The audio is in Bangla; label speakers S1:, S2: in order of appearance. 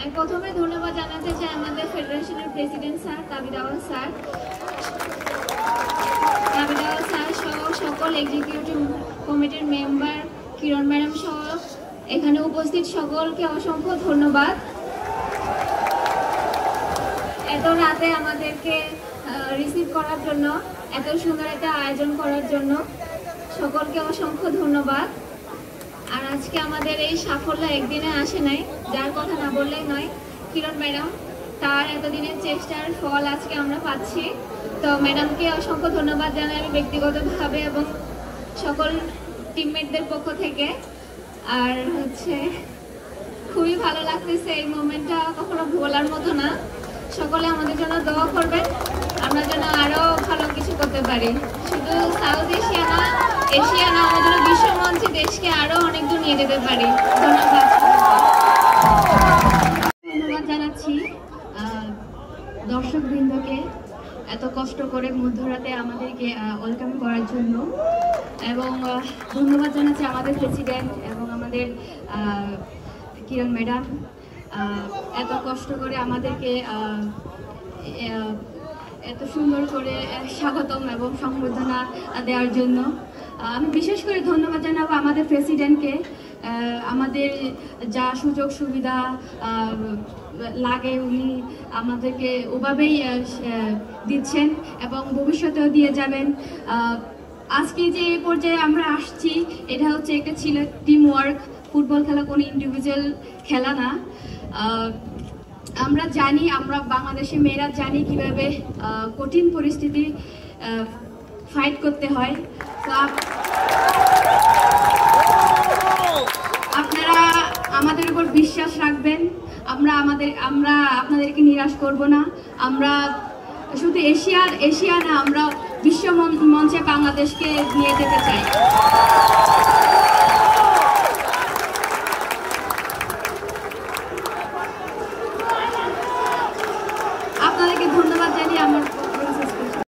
S1: আমি প্রথমে ধন্যবাদ জানাতে চাই আমাদের ফেডারেশনের প্রেসিডেন্ট স্যার তাবিদ আওয়াল স্যার সহ সকল এক্সিকিউটিভ কমিটির মেম্বার, কিরণ ম্যাডাম সহ এখানে উপস্থিত সকলকে অসংখ্য ধন্যবাদ। এত রাতে আমাদেরকে রিসিভ করার জন্য, এত সুন্দর একটা আয়োজন করার জন্য সকলকে অসংখ্য ধন্যবাদ। আর আজকে আমাদের এই সাফল্য একদিনে আসে নাই, যার কথা না বললেই নয়, কিরণ ম্যাডাম, তার এতদিনের চেষ্টার ফল আজকে আমরা পাচ্ছি। তো ম্যাডামকে অসংখ্য ধন্যবাদ জানাই আমি ব্যক্তিগতভাবে এবং সকল টিমমেটদের পক্ষ থেকে। আর খুবই ভালো লাগতেছে, এই মোমেন্টটা কখনো ভোলার মতো না। সকলে আমাদের জন্য দোয়া করবেন, আমরা যেন আরো ভালো কিছু করতে পারি। শুধু সাউথ এশিয়া না, এশিয়া না, আমাদের বিশ্ব মঞ্চে দেশকে আরো অনেক দূর নিয়ে যেতে পারি। ধন্যবাদ
S2: জানাচ্ছি দর্শকবৃন্দকে এত কষ্ট করে মধ্যরাতে আমাদেরকে ওয়েলকাম করার জন্য, এবং ধন্যবাদ জানাচ্ছি আমাদের প্রেসিডেন্ট এবং আমাদের কিরণ ম্যাডাম এত কষ্ট করে আমাদেরকে এত সুন্দর করে স্বাগতম এবং সংবর্ধনা দেওয়ার জন্য। আমি বিশেষ করে ধন্যবাদ জানাবো আমাদের প্রেসিডেন্টকে, আমাদের যা সুযোগ সুবিধা লাগে উনি আমাদেরকে ওভাবেই দিচ্ছেন এবং ভবিষ্যতেও দিয়ে যাবেন। আজকে যে এই পর্যায়ে আমরা আসছি, এটা হচ্ছে একটা ছিল টিম ওয়ার্ক। ফুটবল খেলা কোনো ইন্ডিভিজুয়াল খেলা না। আমরা জানি, আমরা বাংলাদেশের মেয়েরা জানি কিভাবে কঠিন পরিস্থিতি ফাইট করতে হয়। তো আপনারা আমাদের উপর বিশ্বাস রাখবেন, আমরা আপনাদেরকে নিরাশ করব না। আমরা শুধু এশিয়া না, আমরা বিশ্ব মঞ্চে বাংলাদেশকে নিয়ে যেতে চাই।